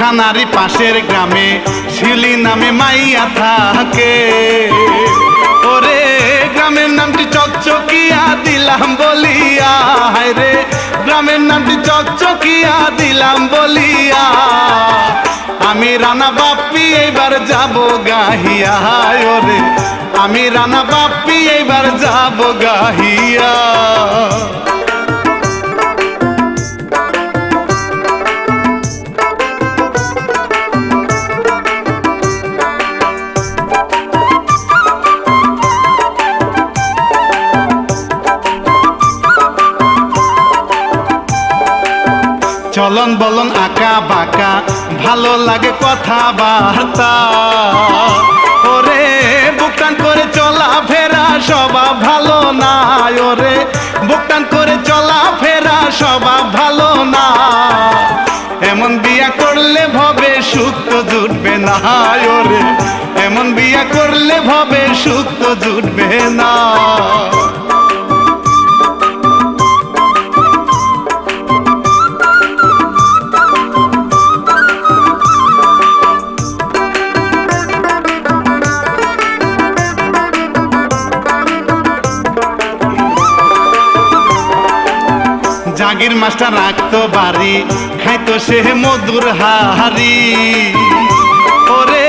থানারি পাশের গ্রামে শিউলি নামে মাইয়া থাকে। ওরে গ্রামের নামটি চকচকিয়া দিলাম বলিয়া, হায়রে গ্রামের নামটি চকচকিয়া দিলাম বলিয়া। আমি রানা বাপ্পি এইবার যাব গাহিয়া, ওরে আমি রানা বাপ্পি এইবার যাব গাহিয়া। চলন বলন আঁকা বাঁকা ভালো লাগে কথাবার্তা। ওরে বুকটান করে চলা ফেরা স্বভাব ভালো না, ওরে বুকটান করে চলা ফেরা স্বভাব ভালো না। এমন বিয়া করলে ভবে সুখ তো জুটবে না, ওরে এমন বিয়া করলে ভবে সুখ তো জুটবে না। জাগির মাস্টার রাখতো বাড়ি, খাইতো সে মধুর হাড়ি। ওরে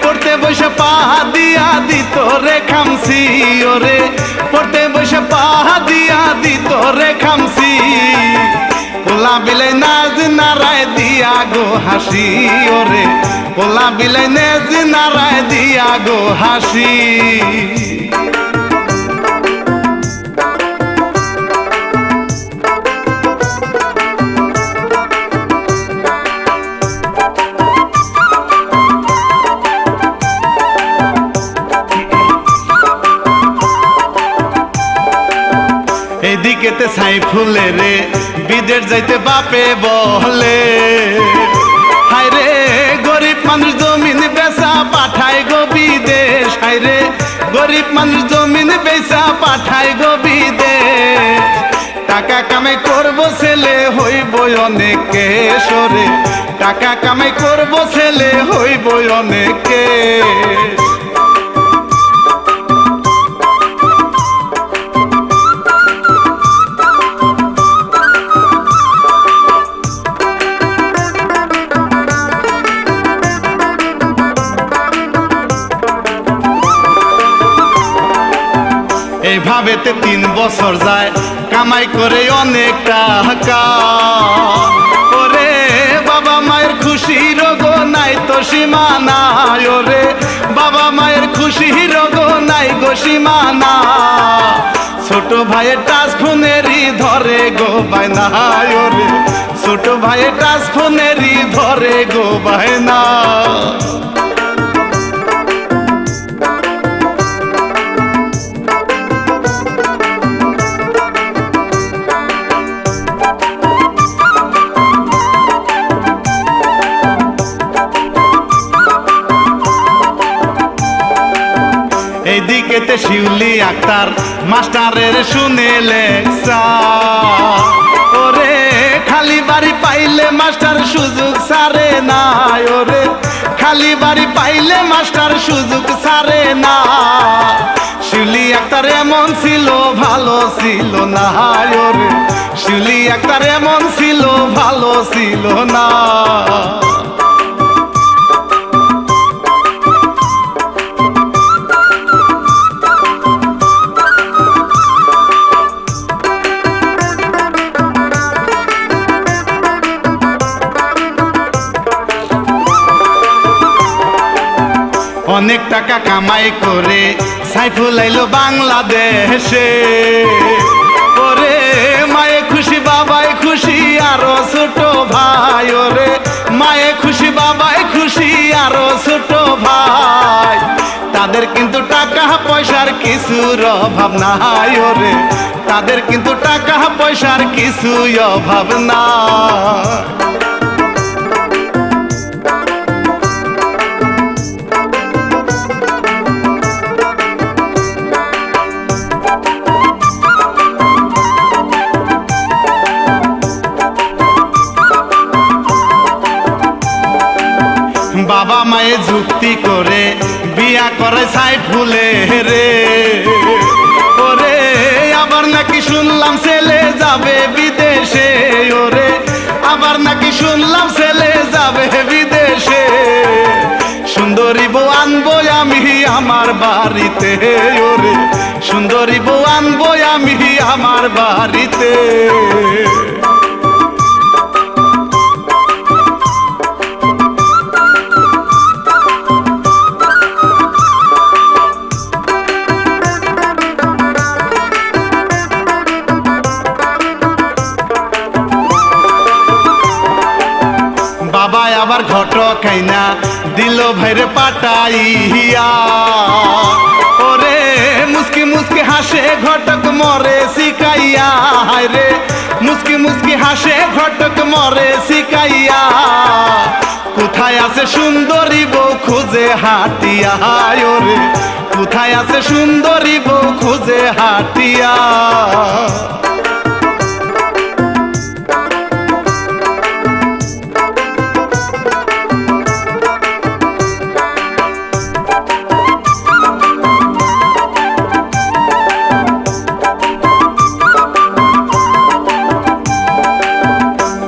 পড়তে বসে পাহা দিয়া দিত রে খামসি, ওরে পড়তে বসে পাহা দিয়া দিত রে খামসি। পোলা বিলাই নাজ নারায় দিয়া গো হাসি, ওরে পোলা বিলাই নাজ নারায় দিয়া গো হাসি। এদিকেতে সাইফুলে রে বিদেশ যাইতে বাপে বলে, হায়রে গরিব মানুষ জমিন বেচা পাঠায় গো বিদেশ। হায়রে গরিব মানুষ জমিন বেচা পাঠায় গো বিদেশ। টাকা কামাই করবো ছেলে হইব অনেক কেশ, রে টাকা কামাই করবো ছেলে হইব অনেক কেশ। এইভাবেতে 3 বছর যায় কামাই করে অনেক টাকা। ওরে বাবা মায়ের খুশির গো নাই তো সীমানা, ওরে বাবা মায়ের খুশির গো নাই গো সীমানা। ছোট ভাইয়ের টাচ ফোনেরই ধরে গো বায়না, ওরে ছোট ভাইয়ের টাচ ফোনেরই ধরে গো বায়না। এইদিকেতে শিউলি আক্তার মাস্টারের শুনে লেকচার। ওরে খালি বাড়ি পাইলে মাস্টার সুযোগ ছাড়ে না, ওরে খালি বাড়ি পাইলে মাস্টার সুযোগ ছাড়ে না। শিউলি আক্তার এমন ছিল ভালো ছিল না, ওরে শিউলি আক্তার এমন ছিল ভালো ছিল না। অনেক টাকা কামাই করে সাইফুল আইলো বাংলাদেশে। ওরে মায়ে খুশি বাবাই খুশি আরো ছোট ভাই, ওরে মায়ে খুশি বাবাই খুশি আরো ছোট ভাই। তাদের কিন্তু টাকা পয়সার কিছুর অভাব নাই, ওরে তাদের কিন্তু টাকা পয়সার কিছুই অভাব না। বাবা মায়ে যুক্তি করে বিয়া করে সাইফুলে রে। ওরে আবার নাকি শুনলাম ছেলে যাবে বিদেশে, ওরে আবার নাকি শুনলাম ছেলে যাবে বিদেশে। সুন্দরী বউ আনবো আমি আমার বাড়িতে, ওরে সুন্দরী বউ আনবো আমি আমার বাড়িতে। বাবা আবার ঘটক আইনা দিল ভাইরে পাটাইয়া, ওরে মুস্কি মুস্কি হাসে ঘটক মরে শিকাইয়া, রে মুস্কি মুস্কি হাসে ঘটক মরে শিকাইয়া। কোথায় আছে সুন্দরী বউ খুঁজে হাটিয়া, ওরে কোথায় আছে সুন্দরী বউ খুঁজে হাটিয়া।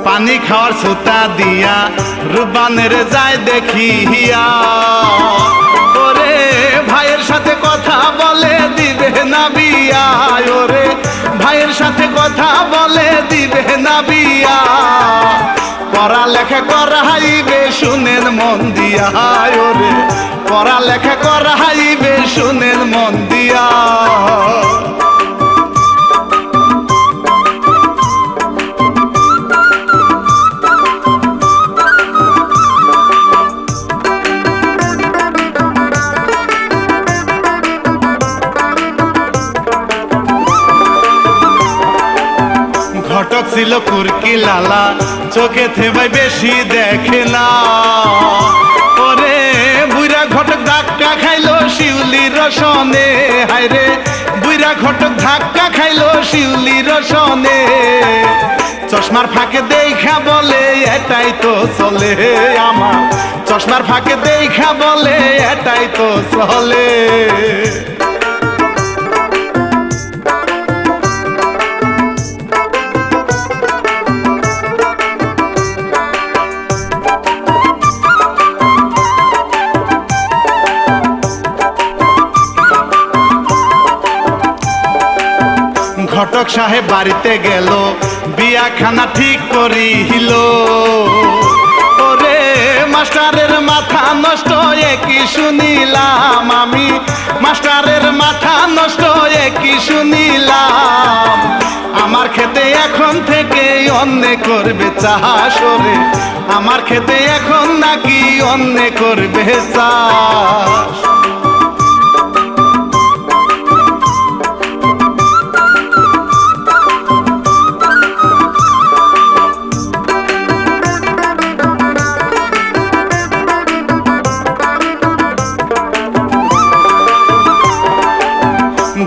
পানি খাওয়ার সুতা দিয়া রুবানের যায় দেখিয়া, ওরে ভাইয়ের সাথে কথা বলে দিবে না বিয়া, ওরে ভাইয়ের সাথে কথা বলে দিবে না বিয়া। পড়ালেখা করাইবে শুনেন মন দিয়া, ওরে পড়ালেখা করাইবে শুনেন মন দিয়া। ঘটক ছিল কুরকি লালা, চোখে থেবাই বেশি দেখে না, ওরে বুইরা ঘটক ধাক্কা খাইলো শিউলির রসনে, হায়রে বুইরা ঘটক ধাক্কা খাইলো শিউলির রসনে। চশমার ফাঁকে দেখা বলে এটাই তো চলে আমার, চশমার ফাঁকে দেখা বলে এটাই তো চলে। ঘটক সাহেব বাড়িতে গেল বিয়াখানা ঠিক করিল, ওরে মাস্টারের মাথা নষ্ট কি শুনিলাম আমি, মাস্টারের মাথা নষ্ট কি শুনিলাম। আমার খেতে এখন থেকে অন্য করবে চাষ, ওরে আমার খেতে এখন নাকি অন্য করবে চাষ।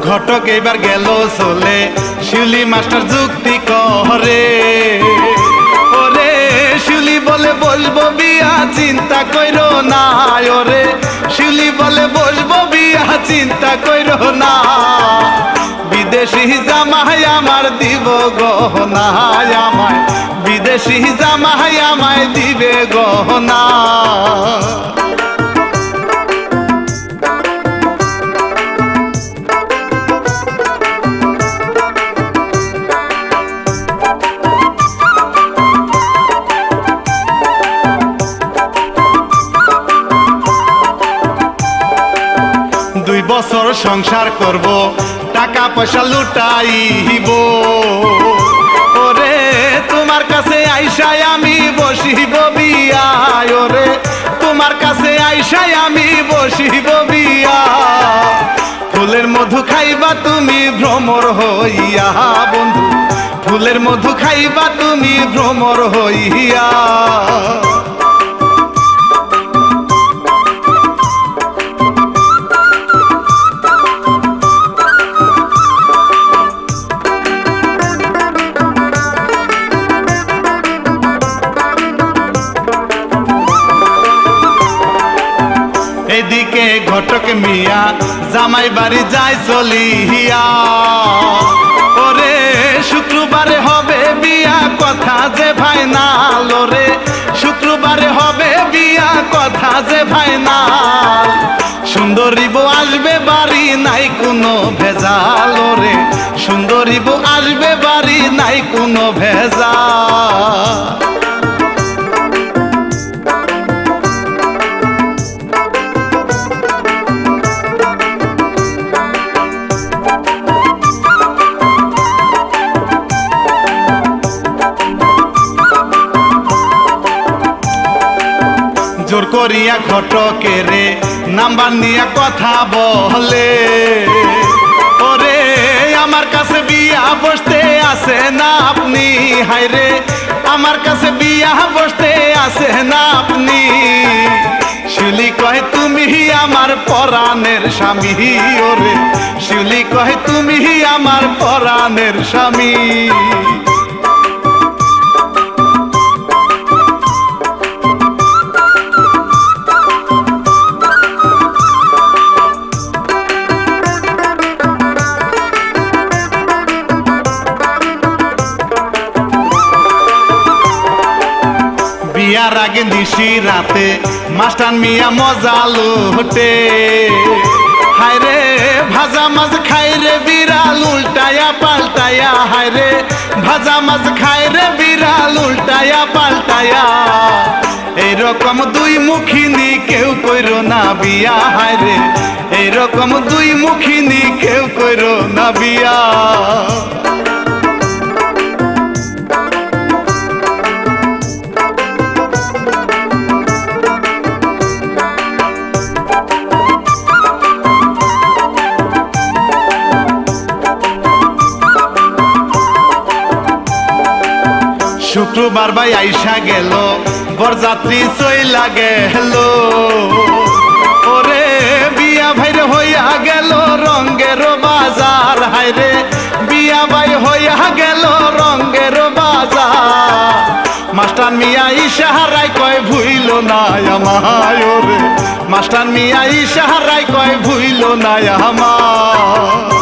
ঘটক এবার গেল চলে শিউলি মাস্টার যুক্তি করে, ওরে শিউলি বলে বসবো বিয়া চিন্তা কইরো না, ওরে শিউলি বলে বসবো বিয়া চিন্তা কইরো না। বিদেশি জামাই আমার দিব গহনা, আমায় বিদেশি জামাই আমায় দিবে গহনা। বছর সংসার করব টাকা পয়সা লুটাইব, ওরে তোমার কাছে আইসাই আমি বসিব বিয়া, ওরে তোমার কাছে আইসাই আমি বসিব বিয়া। ফুলের মধু খাইবা তুমি ভ্রমর হইয়া বন্ধু, ফুলের মধু খাইবা তুমি ভ্রমর হইয়া। হক মিয়া জামাই বাড়ি যায় চলিয়া। ওরে শুক্রবারে হবে বিয়া কথা যে ফাইনাল, ওরে শুক্রবারে হবে বিয়া কথা যে ফাইনাল। সুন্দরী বউ আসবে বাড়ি নাই কোনো ভেজাল, ওরে সুন্দরী বউ আসবে বাড়ি নাই কোনো ভেজাল। জোর করিয়া ঘটকেরে নাম্বার নিয়ে কথা বলে, ওরে আমার কাছে বিয়া বসতে আসে না আপনি, হায়রে আমার কাছে বিয়া বসতে আসে না আপনি। শিউলি কয় তুমি আমার পরাণের স্বামী, ওরে শিউলি কয় তুমি আমার পরাণের স্বামী। বিয়ার আগে নিশি রাতে মাস্টার মিয়া মজা লুটে, হায়রে ভাজা মাছ খাইরে বিড়াল উল্টায়া পাল্টায়া, হায়রে ভাজা মাছ খাইরে বিড়াল উল্টায়া পাল্টায়া। এইরকম দুই মুখিনী কেউ কইরো না বিয়া, হায়রে এইরকম দুই মুখিনী কেউ কইরো না বিয়া। শুক্রবার ভাই আইসা গেল বরযাত্রী চইলা গেল, ওরে বিয়া ভাইরে হইয়া গেল রঙ্গের বাজার, হায়রে বিয়া ভাই হইয়া গেল রঙ্গের বাজার। মাস্টার মিয়া ইশারাই কয় ভুইল না আমায়, ওরে মাস্টার মিয়া ইশারাই কয় ভুইল না আমায়।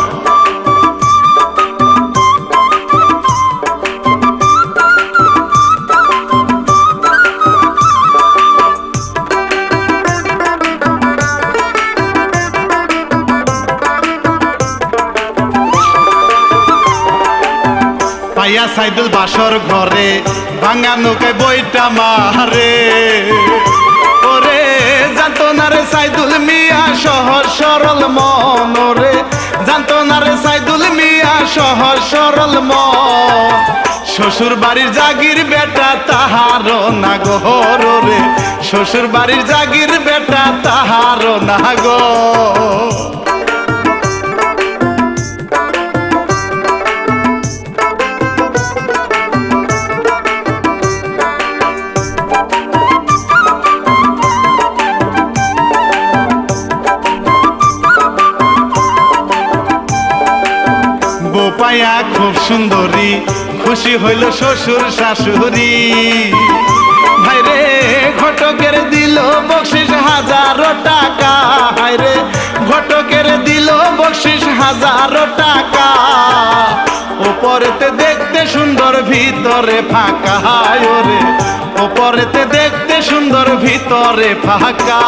পাইয়া সাইদুল বাসর ঘরে ভাঙা নৌকায় বইটা মারে, ওরে জানতো না রে সাইদুল মিয়া সহজ সরল মন, ওরে জানতো না রে সাইদুল মিয়া সহজ সরল মন। শ্বশুর বাড়ির জাগির বেটা তাহার না ঘর, ওরে শ্বশুর বাড়ির জাগির বেটা তাহার না ঘর। বউ পাইয়া খুব সুন্দরী খুশি হইল শ্বশুর শাশুড়ি, ভাইরে ঘটকের দিল বকশিস 1000 টাকা, হায়রে ঘটকের দিল বকশিস 1000 টাকা। ওপরেতে দেখতে সুন্দর ভিতরে ফাঁকা, ওরে ওপরেতে দেখতে সুন্দর ভিতরে ফাঁকা।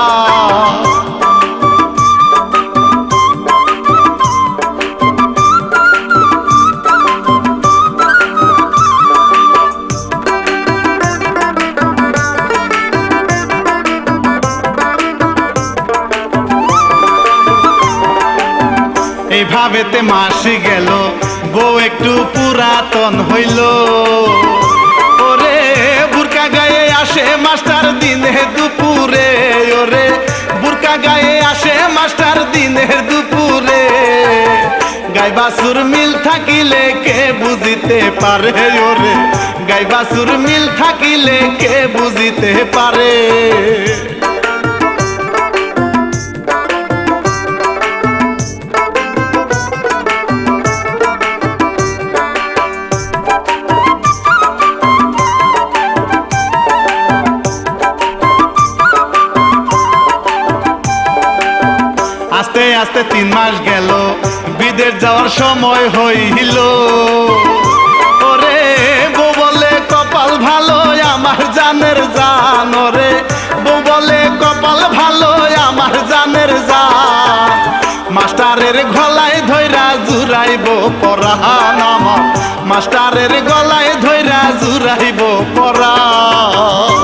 এইভাবেতে মাসি গেল বউ একটু পুরাতন হইল, ওরে বুরকা গায়ে আসে মাস্টার দিনে দুপুরে, ওরে বুরকা গায়ে আসে মাস্টার দিনের দুপুরে। গাই বাছুর মিল থাকিলে কে বুঝিতে পারে, ওরে গাই বাছুর মিল থাকিলে কে বুঝিতে পারে। আসতে 3 মাস গেল, বিদেশ যাওয়ার সময় হইল। ওরে বউ বলে কপাল ভালো আমার জানের জান, ওরে বউ বলে কপাল ভালো আমার জানের জান। মাস্টারের গলায় ধইরা জুড়াইব পরাণ আমার, মাস্টারের গলায় ধইরা জুড়াইব পরাণ।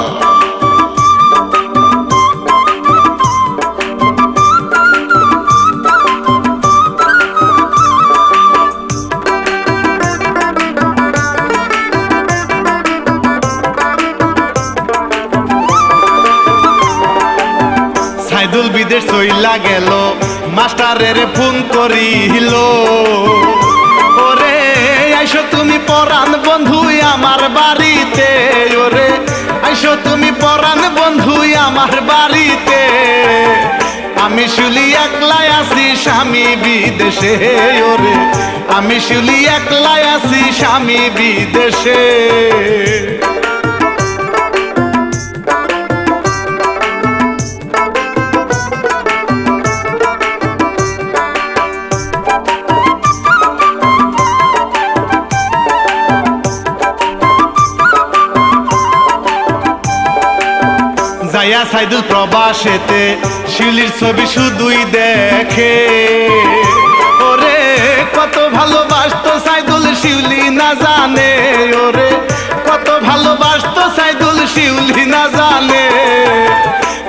সাইদুল বিদেশ চইলা গেল, মাস্টারের ফোন করিল। ওরে আইসো তুমি পরাণ বন্ধু আমার বাড়িতে, ওরে আইসো তুমি পরাণ বন্ধু আমার বাড়িতে। আমি শুলি একলাই আছি স্বামী বিদেশে, ওরে আমি শুলি একলাই আছি স্বামী বিদেশে। যাইয়া সাইদুল প্রবাসেতে শিউলির ছবি শুধুই দেখে। ওরে কত ভালোবাসতো সাইদুল শিউলি না জানে, ওরে কত ভালোবাসতো সাইদুল শিউলি না জানে।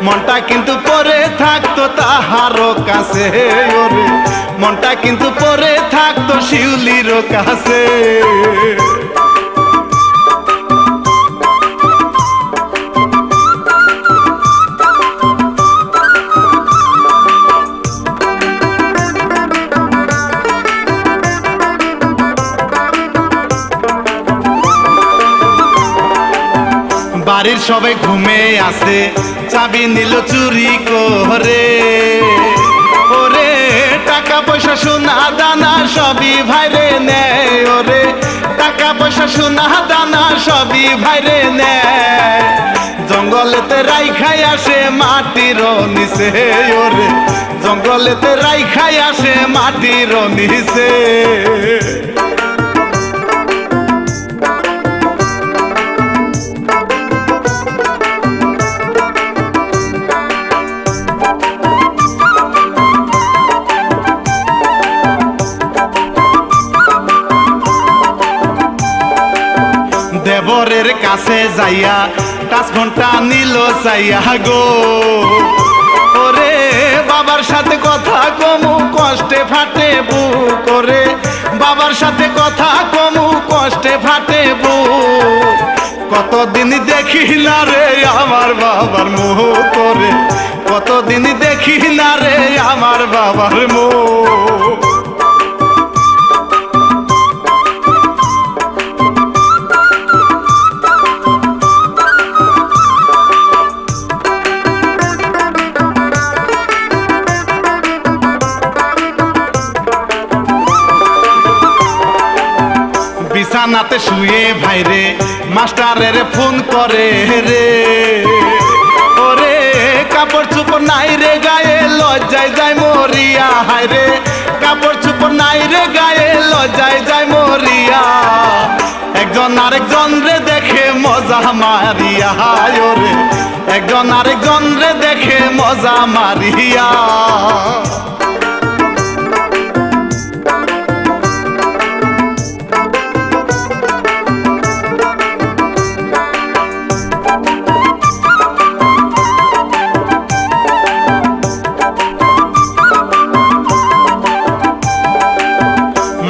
মনটা কিন্তু পরে থাকতো তাহারও কাছে, ওরে মনটা কিন্তু পরে থাকতো শিউলির কাছে। বাড়ির সবাই ঘুমে আছে, চাবি নিল চুরি করে। ওরে টাকা পয়সা সোনা দানা সবই ভাইরে নেয়, ওরে টাকা পয়সা সোনা দানা সবই ভাইরে নেয়। জঙ্গলেতে রাইখাই আসে মাটির নিচে, ওরে জঙ্গলেতে রাইখাই আসে মাটির নিচে। দেবরের কাছে যাইয়া টাচফোনটা নিল চাইয়া গো। ওরে বাবার সাথে কথা কমু কষ্টে ফাটে বুক, করে বাবার সাথে কথা কমু কষ্টে ফাটে বুক। কতদিন দেখি না রে আমার বাবার মুখ, করে কতদিন দেখি না রে আমার বাবার মুখ। বিছানাতে শুয়ে ভাইরে মাস্টারের ফোন করে রে। ওরে কাপড় চোপড় নাই রে গায়ে লজ্জায় যায় মরিয়া, হায়রে কাপড় চোপড় নাই রে গায়ে লজ্জায় যায় মরিয়া। একজন আরেকজন রে দেখে মজা মারিয়া, ওরে একজন আরেকজন রে দেখে মজা মারিয়া।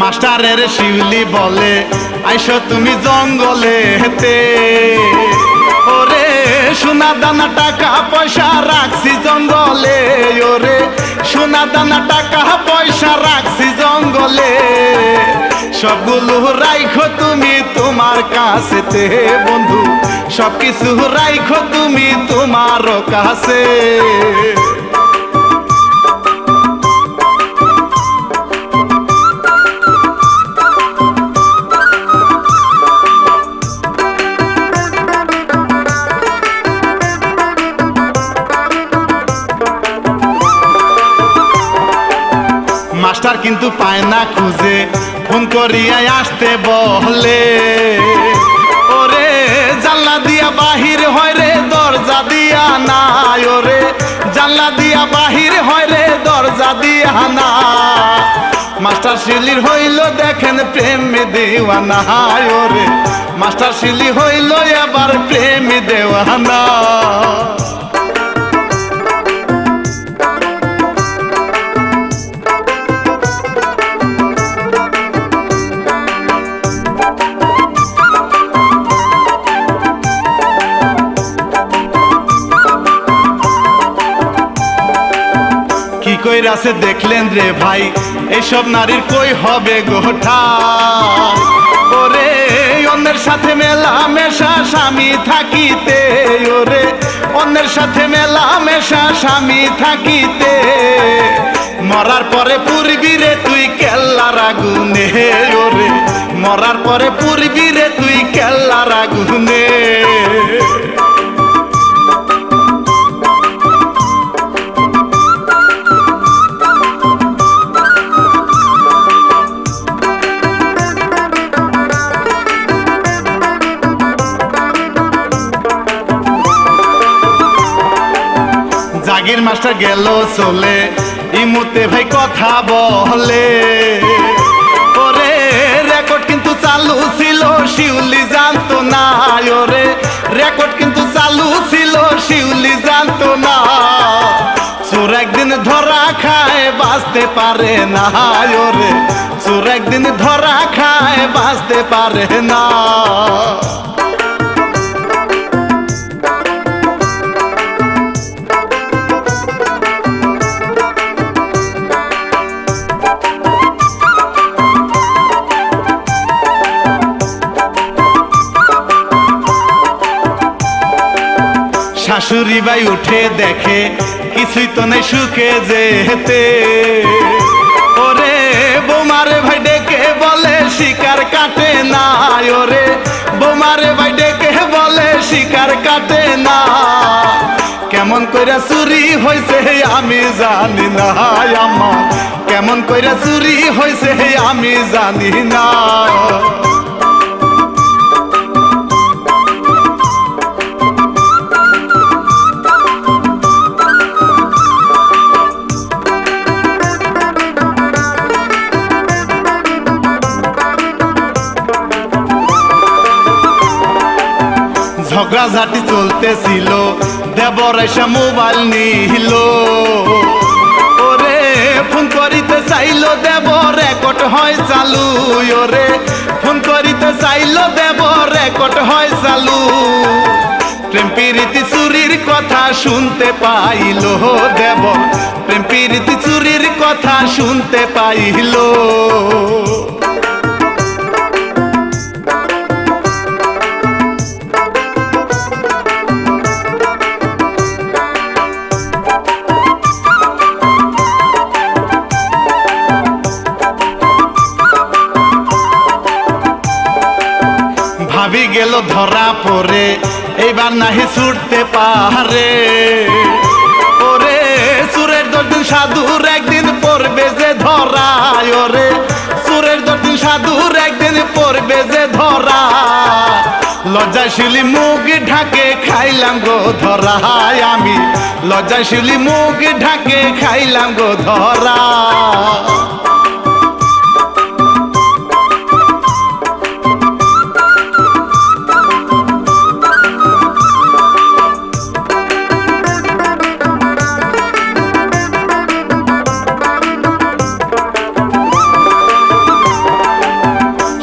মাস্টারের শিউলি বলে আইসো তুমি জঙ্গলে হেতে। ওরে সোনা দানা টাকা পয়সা রাখছি জঙ্গলে, ওরে সোনা দানা টাকা পয়সা রাখছি জঙ্গলে। সবগুলো রাইখো তুমি তোমার কাছেতে বন্ধু, সবকিছু রাইখো তুমি তোমার কাছে। কিন্তু পায় না খুঁজে, ফোন করিয়া আসতে বলে। ওরে জানলা দিয়া বাহির হয় রে, দরজা দিয়া নাই। ওরে জানলা দিয়া বাহির হয় রে, দরজা দিয়া না। মাস্টার শিলির হইল দেখেন প্রেম দেওয়ানা। ওরে মাস্টার শিলি হইল এবার প্রেম দেওয়ানা। কি কইরাছে দেখলেন রে ভাই, এইসব নারীর কই হবে গোঠা। ওরে অন্যের সাথে মেলা মেশা স্বামী থাকিতে। ওরে অন্যের সাথে মেলা মেশা স্বামী থাকিতে, মরার পরে পুরবি রে তুই কেল্লার আগুনে। ওরে মরার পরে পুরবি রে তুই কেল্লার আগুনে। জাগির মাস্টার গেল চলে, ইমুতে ভাই কথা বলে। ওরে রেকর্ড কিন্তু চালু ছিল, শিউলি জানতো না। ওরে রেকর্ড কিন্তু চালু ছিল, শিউলি জানতো না। চোর একদিন ধরা খায় বাঁচতে পারে না। ওরে চোর একদিন ধরা খায় বাঁচতে পারে না। শাশুড়ি বাই উঠে দেখে কিছুই তো নেই সুখে যেতে। ওরে বৌমারে ভাই ডেকে বলে শিকার কাটে না। ওরে বৌমারে ভাই ডেকে বলে শিকার কাটে না। কেমন কইরা চুরি হইছে আমি জানি না। আমার কেমন কইরা চুরি হইছে আমি জানি না। ঝগড়াঝাটি চলতেছিল, দেবর এসে মোবাইল নিল। ওরে ফোন করিতে চাইল, দেবর রেকর্ড হয় চালু। ওরে ফোন করিতে চাইল, দেবর রেকর্ড হয় চালু। প্রেম প্রীতি চুরির কথা শুনতে পাইল দেবর, প্রেম প্রীতি চুরির কথা শুনতে পাইল। ভাবি গেল ধরা পড়ে, এইবার নাহি ছুটতে পারে। ওরে সুরের 10 দিন সাধুর একদিন পড়বে যে ধরা। ওরে সুরের 10 দিন সাধুর একদিন পড়বে যে ধরা। লজ্জাশীলি মুখ ঢাকে খাইলাম গো ধরা। আমি লজ্জাশীলি মুখ ঢাকে খাইলাম গো ধরা।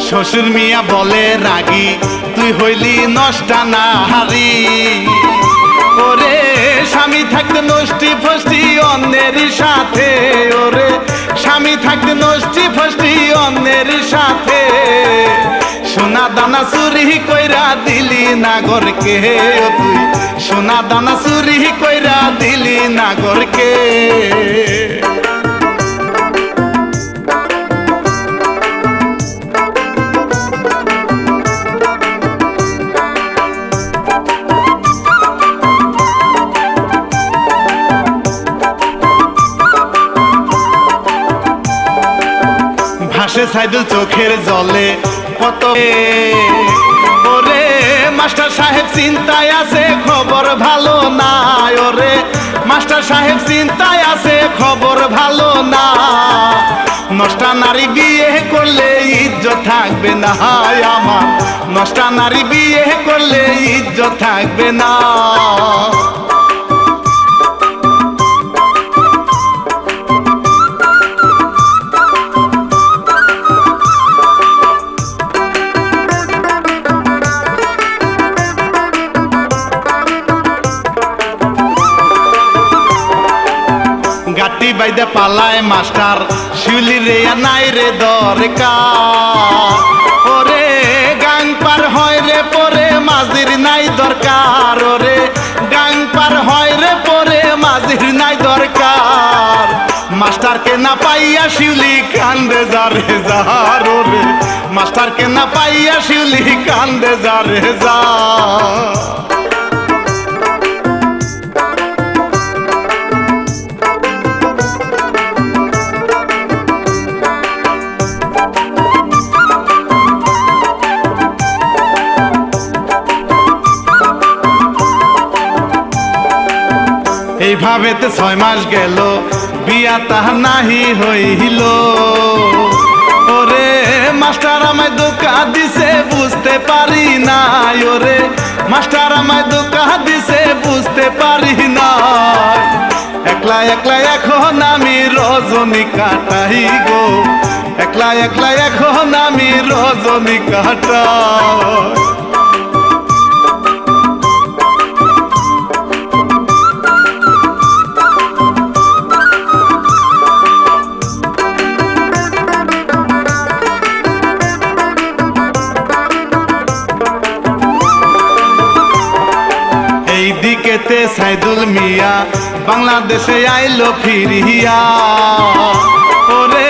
শ্বশুর মিয়া বলে রাগী, তুই হইলি নষ্টা নারী। ওরে স্বামী থাকতে নষ্টি ফষ্টি অন্যের সাথে। ওরে স্বামী থাকতে নষ্টি ফষ্টি অন্যের সাথে। সোনা দানা চুরি কইরা দিলি নাগরকে। তুই সোনা দানা চুরি কইরা দিলি নাগরকে। হাসে সাইদুল চোখের জলে কত ওরে মাস্টার সাহেব চিন্তায় আছে খবর ভালো না ওরে মাস্টার সাহেব চিন্তায় আছে খবর ভালো না নষ্টা নারী বিয়ে করলে ইজ্জত থাকবে না আমার নষ্টা নারী বিয়ে করলে ইজ্জত থাকবে না গাটি বাইদে পালায় মাস্টার শিউলি রে নাই রে দরকার ওরে গাং পার হয় রে পরে মাঝির নাই দরকার ওরে গাং পার হয় রে পরে মাঝির নাই দরকার মাস্টারকে না পাইয়া শিউলি কান্দে যারে যার ওরে মাস্টারকে না পাইয়া শিউলি কান্দে যারে যা এইভাবেতে 6 মাস গেল বিয়া তাহা নাহি হইল ওরে মাস্টার আমায় ধোঁকা দিছে বুঝতে পারি না ওরে মাস্টার আমায় ধোঁকা দিছে বুঝতে পারি না একলা একলা এখন আমি রজনী কাটাই গো একলা একলা এখন আমি রজনী কাটাই এইদিকেতে সাইদুল মিয়া বাংলাদেশে আইলো ফিরিয়া ওরে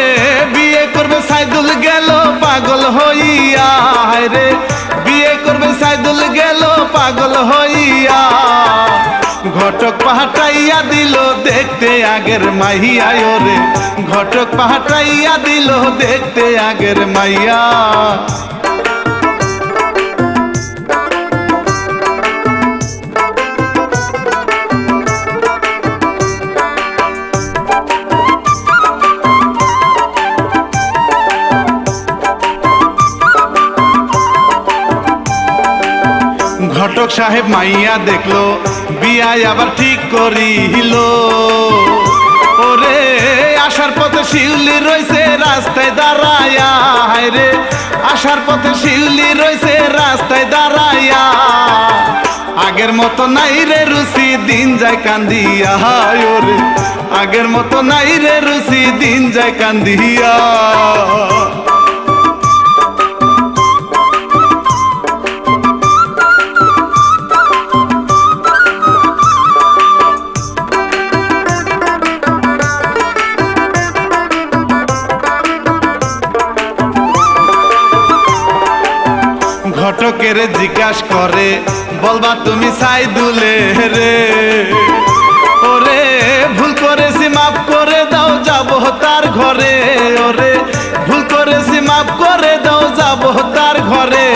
বিয়ে করবে সাইদুল গেল পাগল হইয়া রে বিয়ে করবে সাইদুল গেল পাগল হইয়া ঘটক পাহাটাইয়া দিল দেখতে আগের মাইয়া ওরে ঘটক পাহাটাইয়া দিল দেখতে আগের মাইয়া ঘটক সাহেব মাইয়া দেখলো বিয়ায় আবার ঠিক করিল ওরে আসার পথে শিউলি রইছে রাস্তায় দাঁড়ায়া রে আসার পথে শিউলি রইছে রাস্তায় দাঁড়ায়া আগের মতো নাই রে রুচি দিন যায় কান্দিয়া ওরে আগের মতো নাই রে রুচি দিন যায় কান্দিয়া ঘটকের জিজ্ঞাস করে বলবা তুমি সাইদুলে রে ওরে ভুল করেছি মাফ করে দাও যাব তার ঘরে ওরে ভুল করেছি মাফ করে দাও যাব তার ঘরে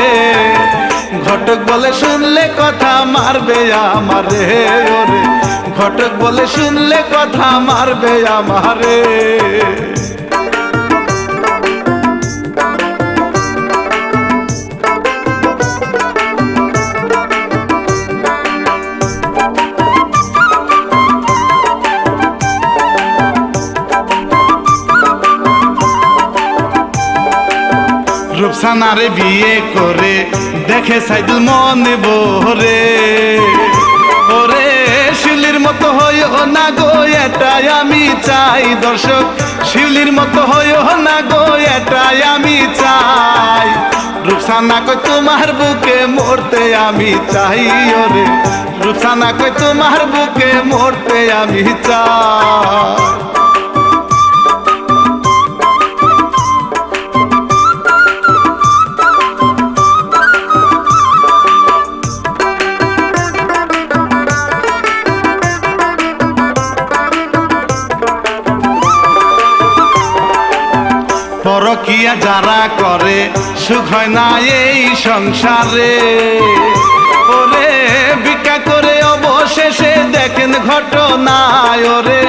ঘটক বলে শুনলে কথা মারবে আমারে ওরে ঘটক বলে শুনলে কথা মারবে আমারে রূপসানারে বিয়ে করে দেখে সাইদুল মনে ভরে ওরে শিউলির মতো হইও না গো এটাই আমি চাই দর্শক শিউলির মতো হইও না গো এটাই আমি চাই রূপসানা কই তোমার বুকে মরতে আমি চাই ওরে রূপসানা কই তোমার বুকে মরতে আমি চাই পরকিয়া যারা করে সুখ হয় না এই সংসারে। ওরে ভিক্ষা করে অবশেষে দেখেন ঘটনা, ওরে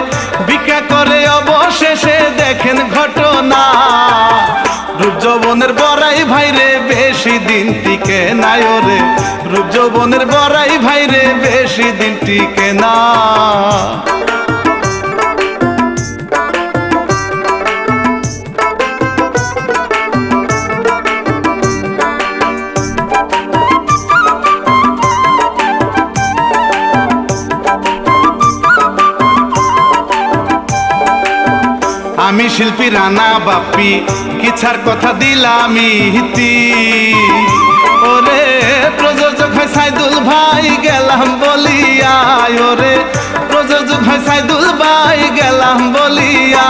ভিক্ষা করে অবশেষে দেখেন ঘটনা। রূপ যৌবনের বড়াই ভাইরে বেশি দিন টিকে না, ওরে রূপ যৌবনের বড়াই ভাইরে বেশি দিন টিকে না। আমি শিল্পী রানা বাপ্পি কিছার কথা দিলাম ইতি। ওরে প্রযোজক হয় সাইদুল ভাই গেলাম বলিয়া, ওরে প্রযোজক হয় সাইদুল ভাই গেলাম বলিয়া।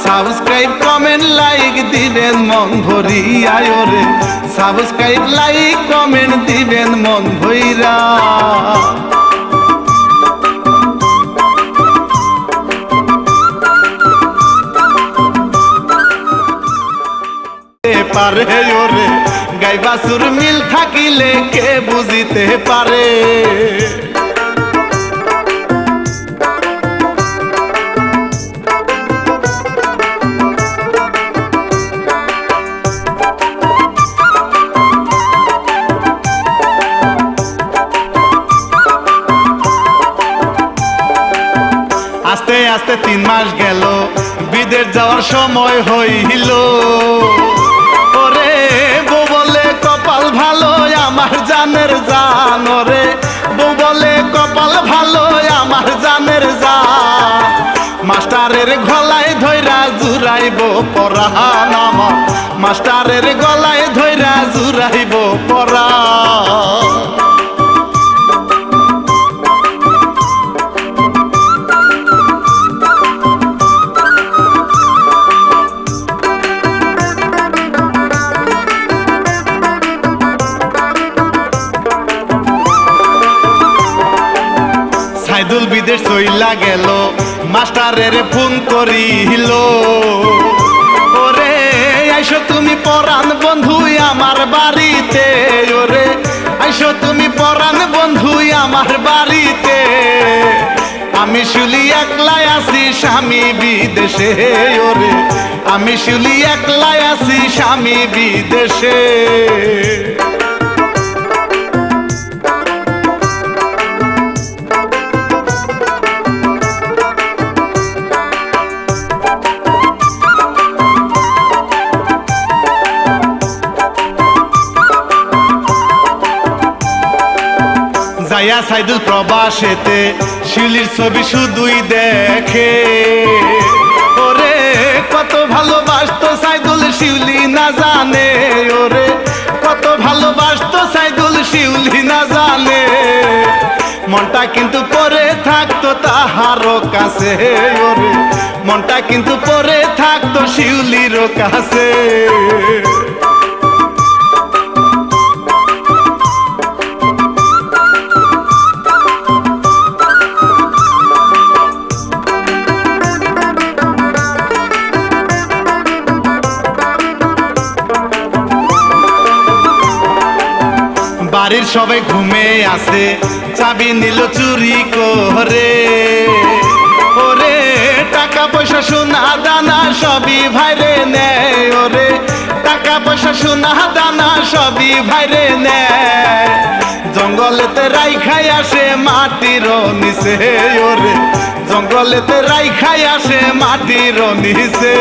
সাবস্ক্রাইব কমেন্ট লাইক দিবেন মন ভরিয়া, ওরে সাবস্ক্রাইব লাইক কমেন্ট দিবেন মন ভইরা। পারে ওরে গাইবা সুর মিল থাকিলে কে বুঝিতে পারে। আস্তে আস্তে 3 মাস গেল বিদেশ যাওয়ার সময় হইল। ওরে বউ বলে কপাল ভালো আমার জানের জান, ওরে বউ বলে কপাল ভালো আমার জানের জান। মাস্টারের গলায় ধইরা জুরাইব পরাণ আমার, মাস্টারের গলায় ধইরা জুরাইব পরাণ। সাইদুল বিদেশ চইলা গেল মাস্টারের ফোন করিল। ওরে আইসো তুমি পরাণ বন্ধু আমার বাড়িতে, ওরে আইসো তুমি পরাণ বন্ধু আমার বাড়িতে। আমি শুলি একলাই আছি স্বামী বিদেশে, ওরে আমি শুলি একলাই আছি স্বামী বিদেশে। যাইয়া সাইদুল প্রবাসেতে শিউলির ছবি শুধুই দেখে। ওরে কত ভালোবাসতো সাইদুল শিউলি না জানে, ওরে কত ভালোবাসতো সাইদুল শিউলি না জানে। মনটা কিন্তু পরে থাকতো তাহারও কাছে, ওরে মনটা কিন্তু পরে থাকতো শিউলির কাছে। বাড়ির সবাই ঘুমে আছে চাবি নিল চুরি করে। ওরে টাকা পয়সা সোনা দানা সবই ভাইরে নেয়, ওরে টাকা পয়সা সোনা দানা সবই ভাইরে নেয়। জঙ্গলেতে রাইখাই আসে মাটির নিচে, ওরে জঙ্গলেতে রাইখাই আসে মাটির নিচে।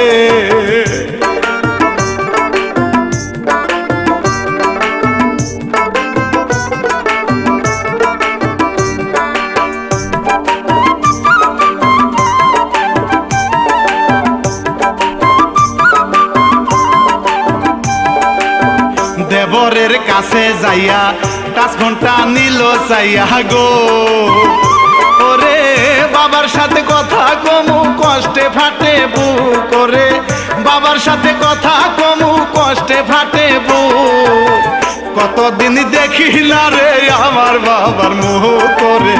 দেবরের কাছে যাইয়া 5 ঘন্টা নিল চাইয়া গো। ওরে বাবার সাথে কথা কমু কষ্টে ফাটে বুক, করে বাবার সাথে কথা কমু কষ্টে ফাটে বুক। কতদিন দেখি না রে আমার বাবার মুখ, করে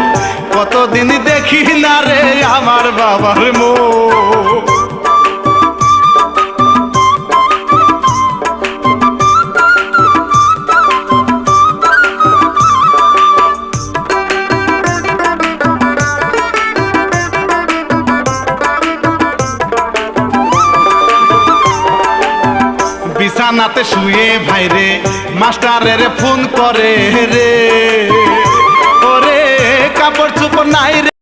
কতদিন দেখি না রে আমার বাবার মুখ। বিছানাতে শুয়ে ভাইরে মাস্টারের ফোন করে রে, ওরে কাপড় চোপড় নাই রে।